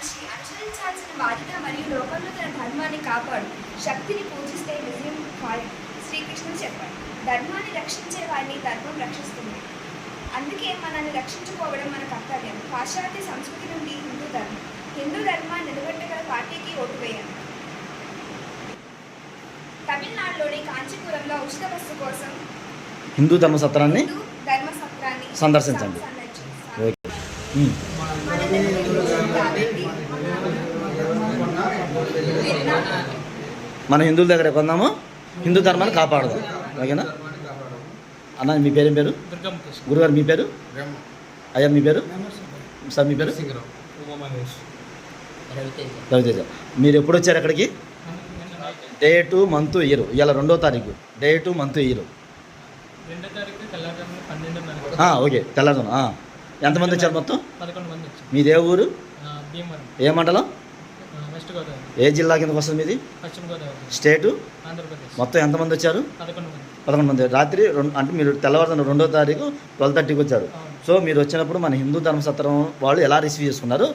మనిషి అనుసరించాల్సిన బాధ్యత మరియు లోకంలో తన ధర్మాన్ని కాపాడు శక్తిని పూజిస్తే విజయం ఖాయం. శ్రీకృష్ణుడు చెప్పాడు, ధర్మాన్ని రక్షించే వారిని ధర్మం రక్షిస్తుంది. అందుకే మనల్ని రక్షించుకోవడం మన కర్తవ్యం. పాశ్చాత్య సంస్కృతి నుండి హిందూ ధర్మాన్ని నిలబెట్టగల పార్టీకి ఓటు వేయండి. తమిళనాడులోని కాంచీపురంలో ఉచిత బస్సు కోసం హిందూ ధర్మసత్రాన్ని సందర్శించండి. మన హిందువుల దగ్గర కొందాము, హిందూ ధర్మాన్ని కాపాడదాం. ఓకేనా అన్న? మీ పేరు ఏం పేరు? గురుగారు మీ పేరు? అయ్యా మీ పేరు? సార్ మీ పేరు? రవితేజ. మీరు ఎప్పుడు వచ్చారు అక్కడికి? Date month year. ఇవాళ 2వ తారీఖు. Date month year. ఓకే తెల్లారుజామున. ఎంతమంది వచ్చారు మొత్తం? మీది ఏ ఊరు? ఏ మండలం? ఏ జిల్లా కిందకు వస్తుంది మీది? స్టేటు? మొత్తం ఎంతమంది వచ్చారు? 11 మంది. రాత్రి అంటే మీరు తెల్లవారుజామున 2వ తారీఖు 12:30కి వచ్చారు. సో మీరు వచ్చినప్పుడు మన హిందూ ధర్మసత్రం వాళ్ళు ఎలా రిసీవ్ చేసుకున్నారు,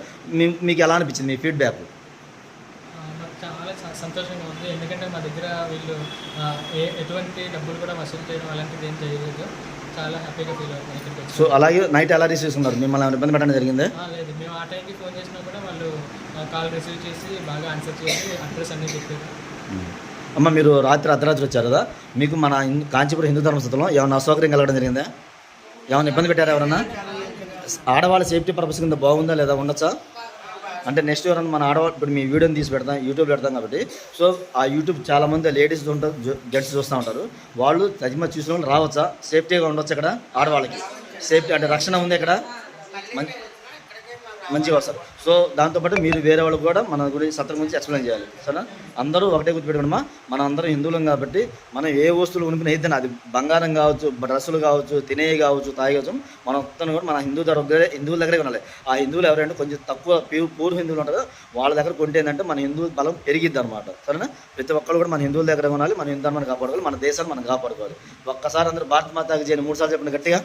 మీకు ఎలా అనిపించింది మీ ఫీడ్బ్యాక్? చాలా సంతోషంగా ఉంది. ఎందుకంటే మా దగ్గర వీళ్ళు ఎటువంటి డబ్బులు కూడా వసూలు చేయడం అలాంటిది ఏం చేయలేదు. చాలా హ్యాపీగా ఫీల్ అవుతుంది. సో అలాగే నైట్ ఎలా రిసీవ్ చేసుకున్నారు? మిమ్మల్ని ఇబ్బంది పెట్టడం జరిగిందే? లేదు, మేము ఆ టైంకి ఫోన్ చేసినా కూడా వాళ్ళు కాల్ రిసీవ్ చేసి బాగా ఆన్సర్ చేసి అడ్రస్ అన్నీ చెప్పారు. అమ్మ మీరు అర్ధరాత్రి వచ్చారు కదా, మీకు మన కాంచీపురం హిందూ ధర్మసత్రంలో ఏమైనా అసౌకర్యం కలగడం జరిగిందా? ఏమైనా ఇబ్బంది పెట్టారా ఎవరన్నా? ఆడవాళ్ళ సేఫ్టీ పర్పస్ కింద బాగుందా లేదా ఉండొచ్చా? అంటే నెక్స్ట్ ఎవరన్నా మన ఆడవాళ్ళు ఇప్పుడు మీ వీడియోని తీసి పెడతాం, యూట్యూబ్ పెడతాం కాబట్టి, సో ఆ యూట్యూబ్ చాలామంది లేడీస్ ఉంటారు, జెంట్స్ చూస్తూ ఉంటారు. వాళ్ళు తగిన చూసిన వాళ్ళు రావచ్చా? సేఫ్టీగా ఉండొచ్చు ఇక్కడ? ఆడవాళ్ళకి సేఫ్టీ అంటే రక్షణ ఉంది ఇక్కడ మంచిగా వస్తారు. సో దాంతోపాటు మీరు వేరే వాళ్ళకి కూడా మన గురించి సత్రం గురించి ఎక్స్ప్లెయిన్ చేయాలి. సరేనా? అందరూ ఒకటే గుర్తుపెట్టుకోండి, మన అందరం హిందువులం కాబట్టి మనం ఏ వస్తువులు కొనుక్కుని ఏదైనా అది బంగారం కావచ్చు, డ్రెస్సులు కావచ్చు, తినేవి కావచ్చు, తాగి కావచ్చు, మన మొత్తం కూడా మన హిందువుల దగ్గరే కొనాలి. ఆ హిందువులు ఎవరంటే కొంచెం తక్కువ పూర్వ హిందువులు ఉంటారో వాళ్ళ దగ్గర కొంటే ఏంటంటే మన హిందూ బలం పెరిగిద్ది అనమాట. సరేనా? ప్రతి ఒక్కరు కూడా మన హిందువుల దగ్గర కొనాలి, మన హిందూ ధర్మాన్ని కాపాడుకోవాలి, మన దేశాన్ని మనం కాపాడుకోవాలి. ఒక్కసారి అందరూ భారత మాతాకి చేయని 3 సార్లు చెప్పండి గట్టిగా.